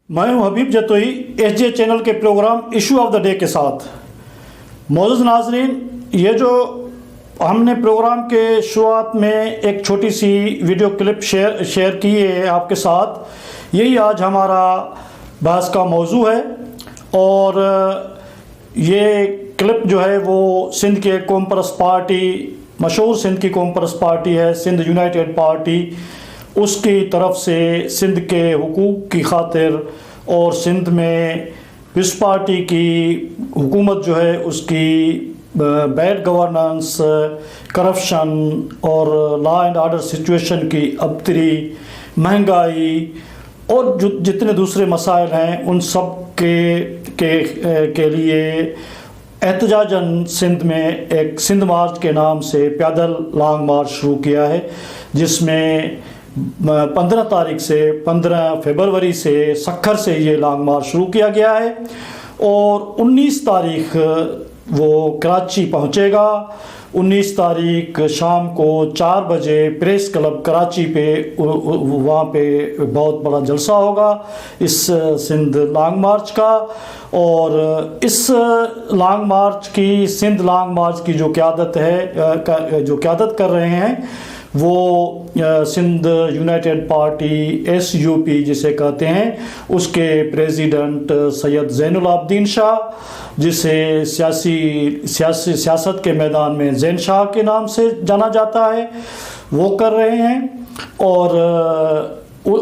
میں ہوں Habib Jatoi S J channel کے programme issue of the day کے ساتھ. معزز ناظرین، یہ جو ہم نے پروگرام کے شروعات میں ایک چھوٹی سی ویڈیو کلپ شیئر کی ہے آپ کے ساتھ، یہی آج ہمارا بحث کا موضوع ہے. اور یہ کلپ جو ہے وہ سندھ کے قوم پرست پارٹی، مشہور سندھ کی قوم پرست پارٹی ہے سندھ یونائٹڈ پارٹی، اس کی طرف سے سندھ کے حقوق کی خاطر اور سندھ میں اس پارٹی کی حکومت جو ہے اس کی بیڈ گورننس، کرپشن اور لا اینڈ آرڈر سچویشن کی ابتری، مہنگائی اور جتنے دوسرے مسائل ہیں ان سب کے لیے احتجاجاً سندھ میں ایک سندھ مارچ کے نام سے پیدل لانگ مارچ شروع کیا ہے، جس میں 15 تاریخ سے 15 فروری سے سکھر سے یہ لانگ مارچ شروع کیا گیا ہے اور 19 تاریخ وہ کراچی پہنچے گا. 19 تاریخ شام کو 4 بجے پریس کلب کراچی پہ وہاں پہ بہت بڑا جلسہ ہوگا اس سندھ لانگ مارچ کا. اور اس لانگ مارچ کی، سندھ لانگ مارچ کی جو قیادت کر رہے ہیں وہ سندھ یونائٹڈ پارٹی SUP جسے کہتے ہیں، اس کے پریزیڈنٹ سید زین العابدین شاہ، جسے سیاست کے میدان میں زین شاہ کے نام سے جانا جاتا ہے، وہ کر رہے ہیں. اور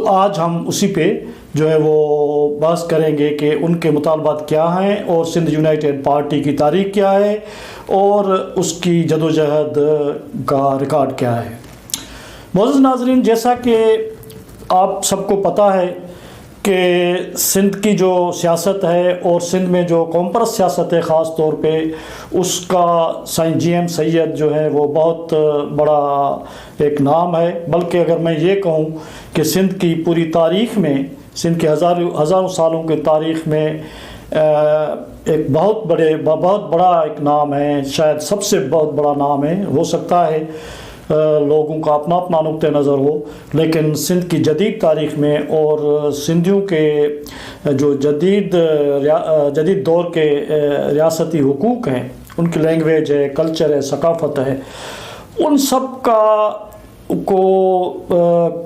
آج ہم اسی پہ جو ہے وہ بحث کریں گے کہ ان کے مطالبات کیا ہیں اور سندھ یونائٹڈ پارٹی کی تاریخ کیا ہے اور اس کی جدوجہد کا ریکارڈ کیا ہے. معزز ناظرین، جیسا کہ آپ سب کو پتہ ہے کہ سندھ کی جو سیاست ہے اور سندھ میں جو قوم پرست سیاست ہے خاص طور پہ، اس کا سائیں GM سید جو ہے وہ بہت بڑا ایک نام ہے. بلکہ اگر میں یہ کہوں کہ سندھ کی پوری تاریخ میں، سندھ کے ہزاروں سالوں کی تاریخ میں ایک بہت بڑا ایک نام ہے، شاید سب سے بہت بڑا نام ہے. ہو سکتا ہے لوگوں کا اپنا اپنا نقطہ نظر ہو، لیکن سندھ کی جدید تاریخ میں اور سندھیوں کے جو جدید دور کے ریاستی حقوق ہیں، ان کی لینگویج ہے، کلچر ہے، ثقافت ہے، ان سب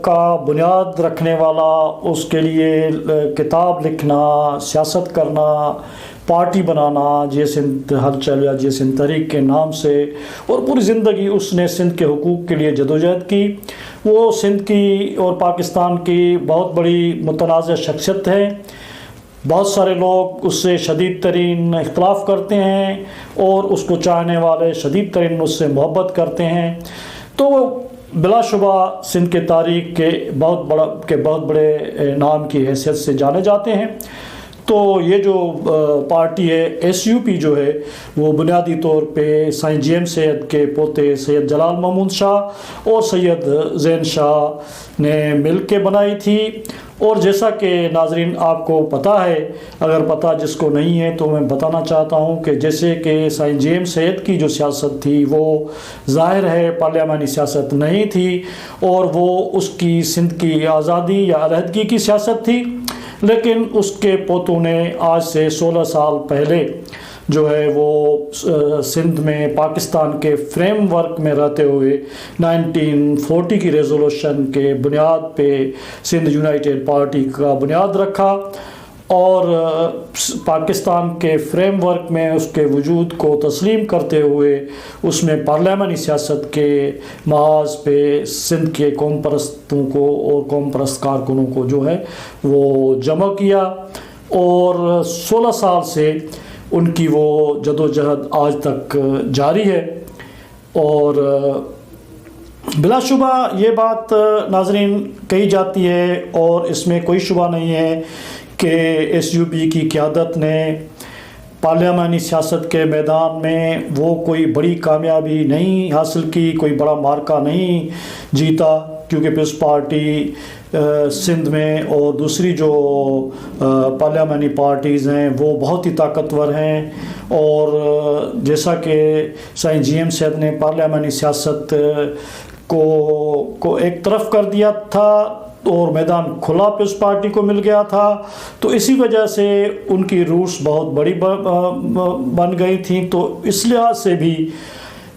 کا بنیاد رکھنے والا، اس کے لیے کتاب لکھنا، سیاست کرنا، پارٹی بنانا، جے سندھ ہلچل یا جے سندھ تحریک کے نام سے، اور پوری زندگی اس نے سندھ کے حقوق کے لیے جدوجہد کی. وہ سندھ کی اور پاکستان کی بہت بڑی متنازع شخصیت ہے. بہت سارے لوگ اس سے شدید ترین اختلاف کرتے ہیں اور اس کو چاہنے والے شدید ترین اس سے محبت کرتے ہیں. تو بلا شبہ سندھ کے تاریخ کے بہت بڑے نام کی حیثیت سے جانے جاتے ہیں. تو یہ جو پارٹی ہے SUP جو ہے وہ بنیادی طور پہ سائیں GM سید کے پوتے سید جلال محمود شاہ اور سید زین شاہ نے مل کے بنائی تھی. اور جیسا کہ ناظرین آپ کو پتہ ہے، اگر پتہ جس کو نہیں ہے تو میں بتانا چاہتا ہوں کہ جیسے کہ سائیں GM سید کی جو سیاست تھی وہ ظاہر ہے پارلیمانی سیاست نہیں تھی اور وہ اس کی سندھ کی آزادی یا علیحدگی کی سیاست تھی. لیکن اس کے پوتوں نے آج سے 16 سال پہلے جو ہے وہ سندھ میں پاکستان کے فریم ورک میں رہتے ہوئے 1940 کی ریزولوشن کے بنیاد پہ سندھ یونائٹڈ پارٹی کا بنیاد رکھا اور پاکستان کے فریم ورک میں اس کے وجود کو تسلیم کرتے ہوئے اس میں پارلیمانی سیاست کے محاذ پہ سندھ کے قوم پرستوں کو اور قوم پرست کارکنوں کو جو ہے وہ جمع کیا. اور 16 سال سے ان کی وہ جدوجہد آج تک جاری ہے. اور بلا شبہ یہ بات ناظرین کہی جاتی ہے اور اس میں کوئی شبہ نہیں ہے کہ SUP کی قیادت نے پارلیمانی سیاست کے میدان میں وہ کوئی بڑی کامیابی نہیں حاصل کی، کوئی بڑا مارکہ نہیں جیتا، کیونکہ پیپلز پارٹی سندھ میں اور دوسری جو پارلیمانی پارٹیز ہیں وہ بہت ہی طاقتور ہیں. اور جیسا کہ سائیں GM سید نے پارلیمانی سیاست کو ایک طرف کر دیا تھا اور میدان کھلا پیپلز پارٹی کو مل گیا تھا، تو اسی وجہ سے ان کی روٹس بہت بڑی بن گئی تھیں. تو اس لحاظ سے بھی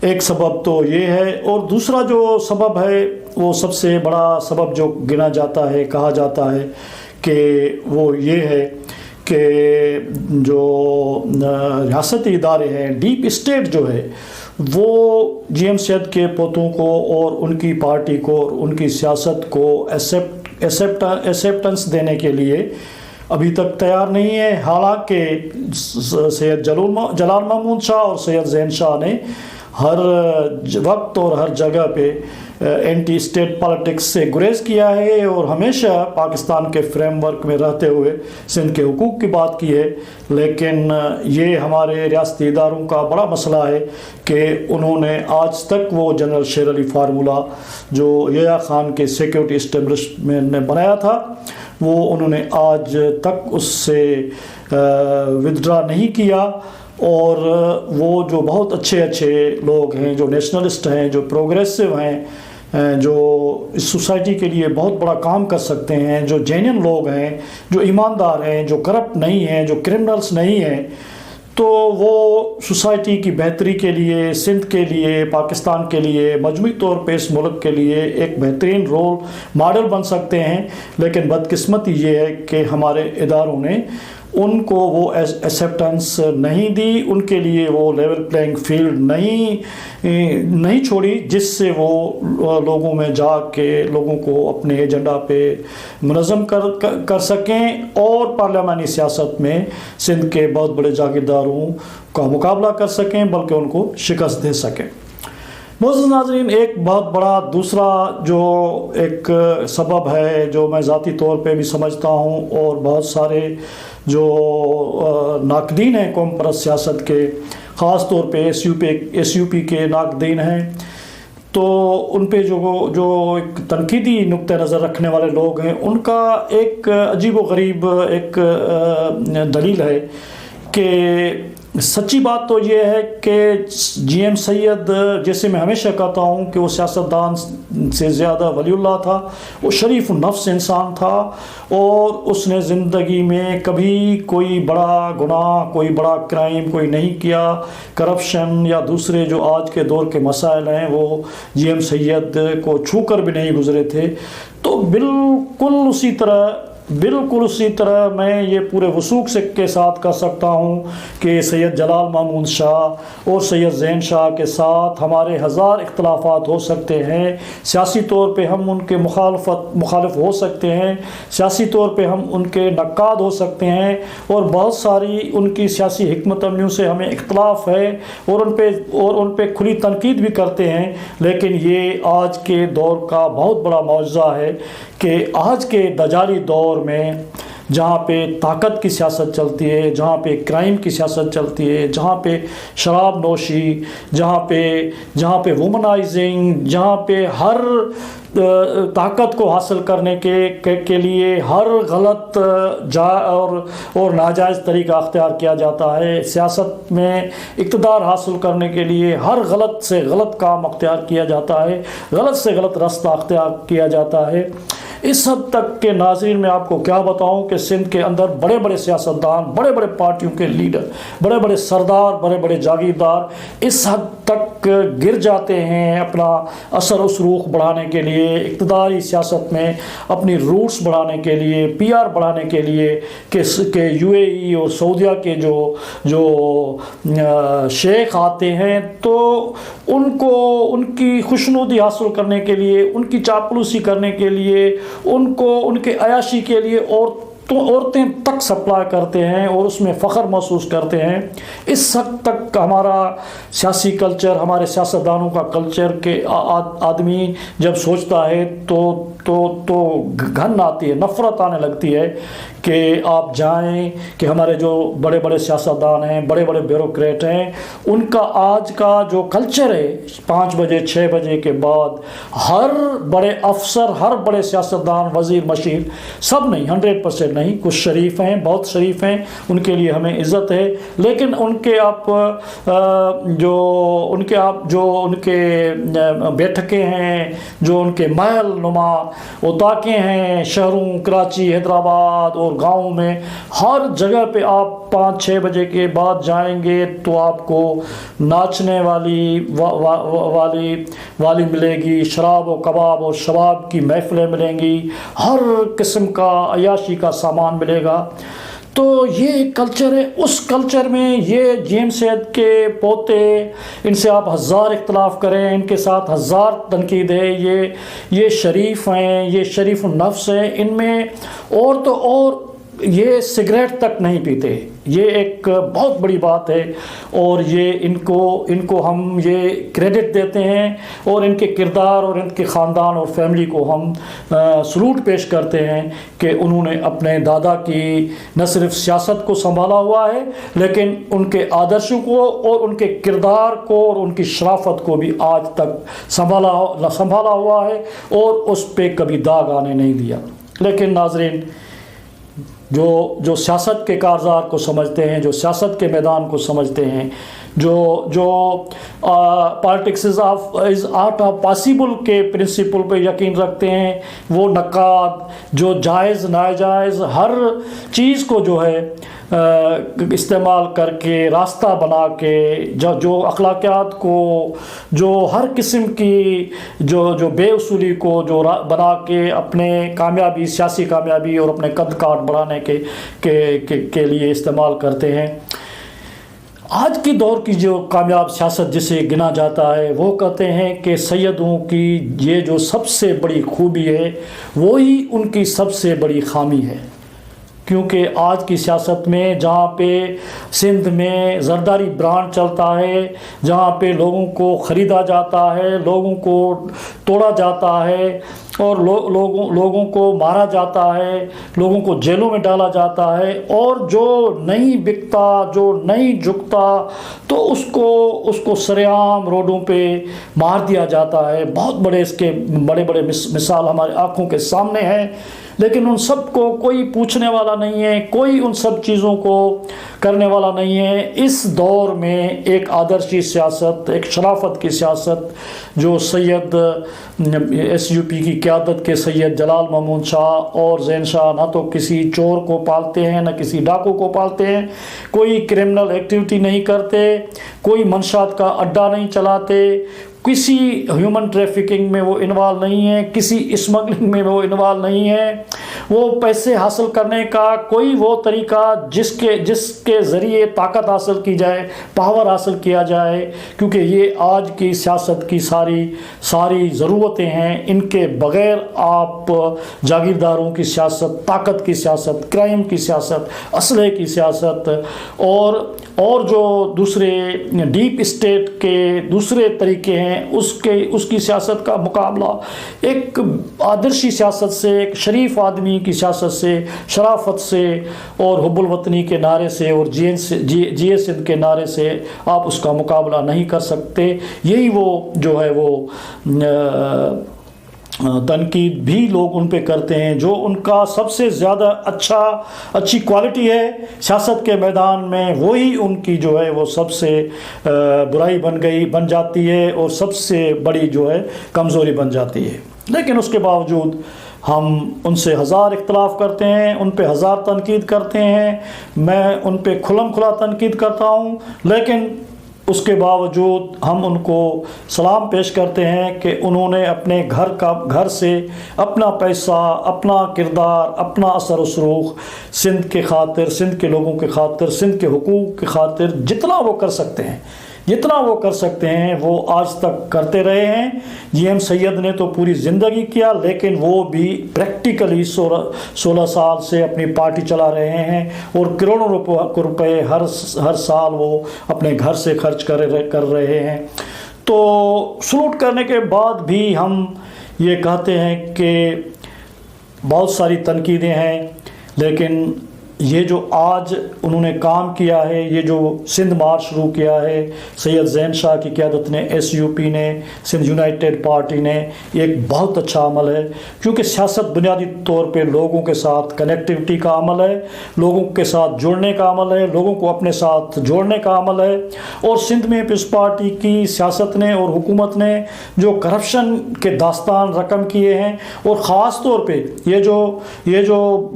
ایک سبب تو یہ ہے. اور دوسرا جو سبب ہے وہ سب سے بڑا سبب جو گنا جاتا ہے، کہا جاتا ہے کہ وہ یہ ہے کہ جو ریاستی ادارے ہیں، ڈیپ اسٹیٹ جو ہے، وہ جی ایم سید کے پوتوں کو اور ان کی پارٹی کو اور ان کی سیاست کو ایکسیپٹنس دینے کے لیے ابھی تک تیار نہیں ہے. حالانکہ سید جلال محمود شاہ اور سید زین شاہ نے ہر وقت اور ہر جگہ پہ اینٹی اسٹیٹ پالیٹکس سے گریز کیا ہے اور ہمیشہ پاکستان کے فریم ورک میں رہتے ہوئے سندھ کے حقوق کی بات کی ہے. لیکن یہ ہمارے ریاستی اداروں کا بڑا مسئلہ ہے کہ انہوں نے آج تک وہ جنرل شیر علی فارمولہ جو یحییٰ خان کے سیکیورٹی اسٹیبلشمنٹ نے بنایا تھا، وہ انہوں نے آج تک اس سے ودرا نہیں کیا. اور وہ جو بہت اچھے لوگ ہیں، جو نیشنلسٹ ہیں، جو پروگریسو ہیں، جو اس سوسائٹی کے لیے بہت بڑا کام کر سکتے ہیں، جو جینین لوگ ہیں، جو ایماندار ہیں، جو کرپٹ نہیں ہیں، جو کرمنلز نہیں ہیں، تو وہ سوسائٹی کی بہتری کے لیے، سندھ کے لیے، پاکستان کے لیے، مجموعی طور پہ اس ملک کے لیے ایک بہترین رول ماڈل بن سکتے ہیں. لیکن بدقسمتی یہ ہے کہ ہمارے اداروں نے ان کو وہ ایکسیپٹنس نہیں دی، ان کے لیے وہ لیول پلینگ فیلڈ نہیں چھوڑی جس سے وہ لوگوں میں جا کے لوگوں کو اپنے ایجنڈا پہ منظم کر سکیں اور پارلیمانی سیاست میں سندھ کے بہت بڑے جاگیرداروں کا مقابلہ کر سکیں، بلکہ ان کو شکست دے سکیں. معزز ناظرین، ایک بہت بڑا دوسرا جو ایک سبب ہے جو میں ذاتی طور پہ بھی سمجھتا ہوں اور بہت سارے جو ناقدین ہیں قوم پرست سیاست کے، خاص طور پہ ایس یو پی کے ناقدین ہیں، تو ان پہ جو ایک تنقیدی نقطہ نظر رکھنے والے لوگ ہیں، ان کا ایک عجیب و غریب ایک دلیل ہے کہ سچی بات تو یہ ہے کہ جی ایم سید، جیسے میں ہمیشہ کہتا ہوں کہ وہ سیاستدان سے زیادہ ولی اللہ تھا، وہ شریف النفس انسان تھا، اور اس نے زندگی میں کبھی کوئی بڑا گناہ، کوئی بڑا کرائم کوئی نہیں کیا. کرپشن یا دوسرے جو آج کے دور کے مسائل ہیں وہ جی ایم سید کو چھو کر بھی نہیں گزرے تھے. تو بالکل اسی طرح میں یہ پورے وثوق کے ساتھ کہہ سکتا ہوں کہ سید جلال محمود شاہ اور سید زین شاہ کے ساتھ ہمارے ہزار اختلافات ہو سکتے ہیں، سیاسی طور پہ ہم ان کے مخالف ہو سکتے ہیں، سیاسی طور پہ ہم ان کے نقاد ہو سکتے ہیں، اور بہت ساری ان کی سیاسی حکمت عملیوں سے ہمیں اختلاف ہے اور ان پہ کھلی تنقید بھی کرتے ہیں. لیکن یہ آج کے دور کا بہت بڑا معجزہ ہے کہ آج کے دجالی دور میں جہاں پہ طاقت کی سیاست چلتی ہے، جہاں پہ کرائم کی سیاست چلتی ہے، جہاں پہ شراب نوشی، جہاں پہ وومنائزنگ، جہاں پہ ہر طاقت کو حاصل کرنے کے لیے ہر غلط اور ناجائز طریقہ اختیار کیا جاتا ہے، سیاست میں اقتدار حاصل کرنے کے لیے ہر غلط سے غلط کام اختیار کیا جاتا ہے، غلط سے غلط راستہ اختیار کیا جاتا ہے. اس حد تک کہ ناظرین میں آپ کو کیا بتاؤں کہ سندھ کے اندر بڑے بڑے سیاستدان، بڑے بڑے پارٹیوں کے لیڈر، بڑے بڑے سردار، بڑے بڑے جاگیردار اس حد تک گر جاتے ہیں اپنا اثر و رسوخ بڑھانے کے لیے، اقتداری سیاست میں اپنی روٹس بڑھانے کے لیے، پی آر بڑھانے کے لیے کہ یو اے ای اور سعودیہ کے جو شیخ آتے ہیں تو ان کی خوشنودی حاصل کرنے کے لیے، ان کی چاپلوسی کرنے کے لیے، ان کے عیاشی کے لیے عورتیں تک سپلائی کرتے ہیں اور اس میں فخر محسوس کرتے ہیں. اس حد تک ہمارا سیاسی کلچر، ہمارے سیاستدانوں کا کلچر کہ آدمی جب سوچتا ہے تو گھن آتی ہے، نفرت آنے لگتی ہے کہ آپ جائیں کہ ہمارے جو بڑے بڑے سیاستدان ہیں، بڑے بڑے بیوروکریٹ ہیں، ان کا آج کا جو کلچر ہے 5 بجے 6 بجے کے بعد ہر بڑے افسر، ہر بڑے سیاستدان، وزیر، مشیر، سب نہیں، 100% نہیں، کچھ شریف ہیں، بہت شریف ہیں، ان کے لیے ہمیں عزت ہے، لیکن ان کے بیٹھکیں ہیں، جو ان کے محل نما اتاقیں ہیں شہروں کراچی، حیدرآباد اور گاؤں میں، ہر جگہ پہ آپ 5-6 بجے کے بعد جائیں گے تو آپ کو ناچنے والی ملے گی، شراب و کباب اور شباب کی محفلیں ملیں گی، ہر قسم کا عیاشی کا سامان ملے گا۔ تو یہ ایک کلچر ہے، اس کلچر میں یہ جیم سید کے پوتے، ان سے آپ 1000 اختلاف کریں، ان کے ساتھ 1000 تنقید ہے، یہ شریف ہیں، یہ شریف النفس ہیں، ان میں اور تو اور یہ سگریٹ تک نہیں پیتے، یہ ایک بہت بڑی بات ہے، اور یہ ان کو ہم یہ کریڈٹ دیتے ہیں، اور ان کے کردار اور ان کے خاندان اور فیملی کو ہم سلوٹ پیش کرتے ہیں کہ انہوں نے اپنے دادا کی نہ صرف سیاست کو سنبھالا ہوا ہے، لیکن ان کے آدرشوں کو اور ان کے کردار کو اور ان کی شرافت کو بھی آج تک سنبھالا ہوا ہے، اور اس پہ کبھی داغ آنے نہیں دیا۔ لیکن ناظرین، جو سیاست کے کارزار کو سمجھتے ہیں، جو سیاست کے میدان کو سمجھتے ہیں، جو politics is art of possible کے پرنسپل پہ یقین رکھتے ہیں، وہ نقاد جو جائز ناجائز ہر چیز کو جو ہے استعمال کر کے راستہ بنا کے، جو اخلاقیات کو، جو ہر قسم کی جو بے اصولی کو جو بنا کے اپنے کامیابی، سیاسی کامیابی اور اپنے قد کاٹ بڑھانے کے لیے استعمال کرتے ہیں۔ آج کی دور کی جو کامیاب سیاست جسے گنا جاتا ہے، وہ کہتے ہیں کہ سیدوں کی یہ جو سب سے بڑی خوبی ہے، وہی ان کی سب سے بڑی خامی ہے، کیونکہ آج کی سیاست میں جہاں پہ سندھ میں زرداری برانڈ چلتا ہے، جہاں پہ لوگوں کو خریدا جاتا ہے، لوگوں کو توڑا جاتا ہے، اور لوگوں کو مارا جاتا ہے، لوگوں کو جیلوں میں ڈالا جاتا ہے، اور جو نہیں بکتا، جو نہیں جھکتا، تو اس کو سرعام روڈوں پہ مار دیا جاتا ہے۔ بہت بڑے اس کے بڑے مثال ہمارے آنکھوں کے سامنے ہیں، لیکن ان سب کو کوئی پوچھنے والا نہیں ہے، کوئی ان سب چیزوں کو کرنے والا نہیں ہے۔ اس دور میں ایک آدرشی سیاست، ایک شرافت کی سیاست جو سید SUP کی قیادت کے سید جلال محمود شاہ اور زین شاہ نہ تو کسی چور کو پالتے ہیں، نہ کسی ڈاکو کو پالتے ہیں، کوئی کرمنل ایکٹیویٹی نہیں کرتے، کوئی منشیات کا اڈا نہیں چلاتے، کسی ہیومن ٹریفکنگ میں وہ انوالو نہیں ہے، کسی اسمگلنگ میں وہ انوالو نہیں ہے۔ وہ پیسے حاصل کرنے کا کوئی وہ طریقہ جس کے ذریعے طاقت حاصل کی جائے، پاور حاصل کیا جائے، کیونکہ یہ آج کی سیاست کی ساری ضرورتیں ہیں۔ ان کے بغیر آپ جاگیرداروں کی سیاست، طاقت کی سیاست، کرائم کی سیاست، اسلحے کی سیاست، اور جو دوسرے ڈیپ اسٹیٹ کے دوسرے طریقے ہیں، اس کی سیاست کا مقابلہ ایک آدرشی سیاست سے، ایک شریف آدمی کی سیاست سے، شرافت سے اور حب الوطنی کے نعرے سے اور جی ایس کے نعرے سے آپ اس کا مقابلہ نہیں کر سکتے۔ یہی وہ جو ہے وہ تنقید بھی لوگ ان پہ کرتے ہیں، جو ان کا سب سے زیادہ اچھی کوالٹی ہے سیاست کے میدان میں، وہی ان کی جو ہے وہ سب سے برائی بن جاتی ہے، اور سب سے بڑی جو ہے کمزوری بن جاتی ہے۔ لیکن اس کے باوجود ہم ان سے 1000 اختلاف کرتے ہیں، ان پہ 1000 تنقید کرتے ہیں، میں ان پہ کھلم کھلا تنقید کرتا ہوں، لیکن اس کے باوجود ہم ان کو سلام پیش کرتے ہیں کہ انہوں نے اپنے گھر سے اپنا پیسہ، اپنا کردار، اپنا اثر و رسوخ سندھ کے خاطر، سندھ کے لوگوں کے خاطر، سندھ کے حقوق کی خاطر جتنا وہ کر سکتے ہیں وہ آج تک کرتے رہے ہیں۔ ایم سید نے تو پوری زندگی کیا، لیکن وہ بھی پریکٹیکلی 16 سال سے اپنی پارٹی چلا رہے ہیں، اور کروڑوں روپے ہر سال وہ اپنے گھر سے خرچ کر رہے ہیں۔ تو سلوٹ کرنے کے بعد بھی ہم یہ کہتے ہیں کہ بہت ساری تنقیدیں ہیں، لیکن یہ جو آج انہوں نے کام کیا ہے، یہ جو سندھ مارچ شروع کیا ہے سید زین شاہ کی قیادت نے، SUP نے، سندھ یونائٹڈ پارٹی نے، یہ ایک بہت اچھا عمل ہے، کیونکہ سیاست بنیادی طور پہ لوگوں کے ساتھ کنیکٹیوٹی کا عمل ہے، لوگوں کے ساتھ جوڑنے کا عمل ہے، لوگوں کو اپنے ساتھ جوڑنے کا عمل ہے۔ اور سندھ میں پیپلز پارٹی کی سیاست نے اور حکومت نے جو کرپشن کے داستان رقم کیے ہیں، اور خاص طور پہ یہ جو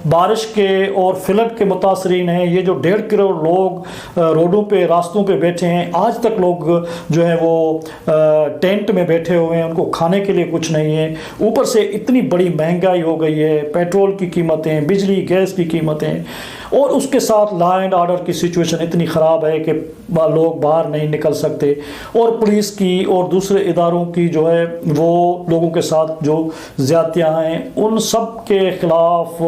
بارش کے اور فلڈ کے متاثرین ہیں، یہ جو 1.5 کروڑ لوگ روڈوں پہ راستوں پہ بیٹھے ہیں، آج تک لوگ جو ہے وہ ٹینٹ میں بیٹھے ہوئے ہیں، ان کو کھانے کے لیے کچھ نہیں ہے، اوپر سے اتنی بڑی مہنگائی ہو گئی ہے، پیٹرول کی قیمتیں، بجلی گیس کی قیمتیں، اور اس کے ساتھ لا اینڈ آرڈر کی سچویشن اتنی خراب ہے کہ لوگ باہر نہیں نکل سکتے، اور پولیس کی اور دوسرے اداروں کی جو ہے وہ لوگوں کے ساتھ جو زیادتیاں ہیں، ان سب کے خلاف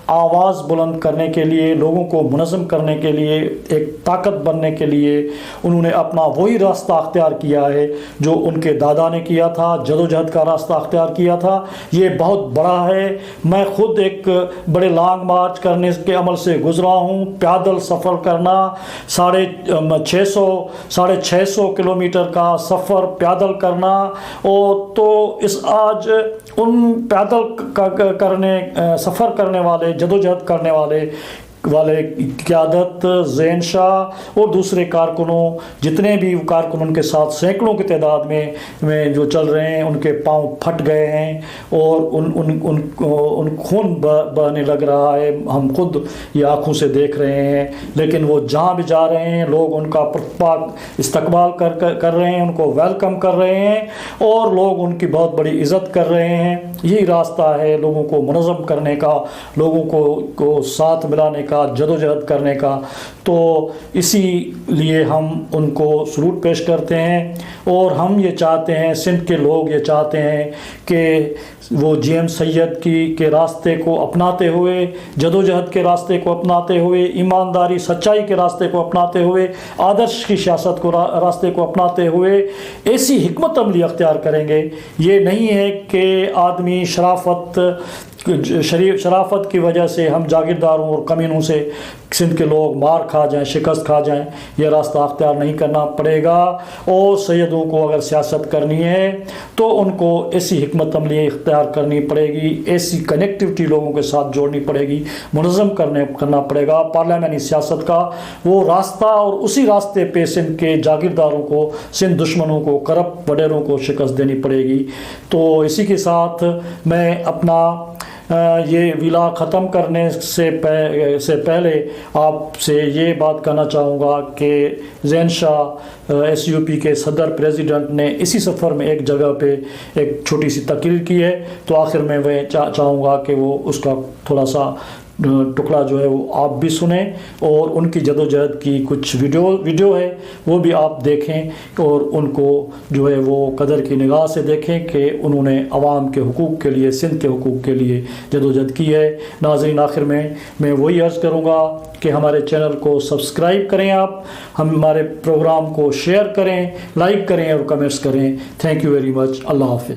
آواز بلند کرنے کے لیے، لوگوں کو منظم کرنے کے لیے، ایک طاقت بننے کے لیے انہوں نے اپنا وہی راستہ اختیار کیا ہے جو ان کے دادا نے کیا تھا، جدوجہد کا راستہ اختیار کیا تھا۔ یہ بہت بڑا ہے، میں خود ایک بڑے لانگ مارچ کرنے کے عمل سے گزرا ہوں، پیادل سفر کرنا، 650 کلومیٹر کا سفر پیادل کرنا، اور تو آج ان پیدل سفر کرنے والے، جدوجہد کرنے والے قیادت زین شاہ اور دوسرے کارکنوں، جتنے بھی کارکن ان کے ساتھ سینکڑوں کی تعداد میں جو چل رہے ہیں، ان کے پاؤں پھٹ گئے ہیں اور ان خون بہنے لگ رہا ہے، ہم خود یہ آنکھوں سے دیکھ رہے ہیں، لیکن وہ جہاں بھی جا رہے ہیں لوگ ان کا پرپاک استقبال کر رہے ہیں، ان کو ویلکم کر رہے ہیں، اور لوگ ان کی بہت بڑی عزت کر رہے ہیں۔ یہی راستہ ہے لوگوں کو منظم کرنے کا، لوگوں کو ساتھ ملانے کا، جدوجہد کرنے کا۔ تو اسی لیے ہم ان کو سلوٹ پیش کرتے ہیں، اور ہم یہ چاہتے ہیں، سندھ کے لوگ یہ چاہتے ہیں کہ وہ GM سید کے راستے کو اپناتے ہوئے، جدوجہد کے راستے کو اپناتے ہوئے، ایمانداری سچائی کے راستے کو اپناتے ہوئے، آدرش کی سیاست کو راستے کو اپناتے ہوئے ایسی حکمت عملی اختیار کریں گے۔ یہ نہیں ہے کہ آدمی شرافت کی وجہ سے ہم جاگیرداروں اور کمینوں سے سندھ کے لوگ مار کھا جائیں، شکست کھا جائیں، یہ راستہ اختیار نہیں کرنا پڑے گا۔ اور سیدوں کو اگر سیاست کرنی ہے تو ان کو ایسی حکمت عملی اختیار کرنی پڑے گی، ایسی کنیکٹیوٹی لوگوں کے ساتھ جوڑنی پڑے گی، منظم کرنا پڑے گا پارلیمانی سیاست کا وہ راستہ، اور اسی راستے پہ سندھ کے جاگیرداروں کو، سندھ دشمنوں کو، کرپٹ وڈیروں کو شکست دینی پڑے گی۔ تو اسی کے ساتھ میں اپنا یہ ویلا ختم کرنے سے پہلے آپ سے یہ بات کہنا چاہوں گا کہ زین شاہ SUP کے صدر پریزیڈنٹ نے اسی سفر میں ایک جگہ پہ ایک چھوٹی سی تقریر کی ہے، تو آخر میں میں چاہوں گا کہ وہ اس کا تھوڑا سا ٹکڑا جو ہے وہ آپ بھی سنیں، اور ان کی جدوجہد کی کچھ ویڈیو ہے وہ بھی آپ دیکھیں، اور ان کو جو ہے وہ قدر کی نگاہ سے دیکھیں کہ انہوں نے عوام کے حقوق کے لیے، سندھ کے حقوق کے لیے جدوجہد کی ہے۔ ناظرین، آخر میں وہی عرض کروں گا کہ ہمارے چینل کو سبسکرائب کریں، آپ ہمارے پروگرام کو شیئر کریں، لائک کریں اور کمنٹس کریں۔ Thank you very much. اللہ حافظ۔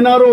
NRO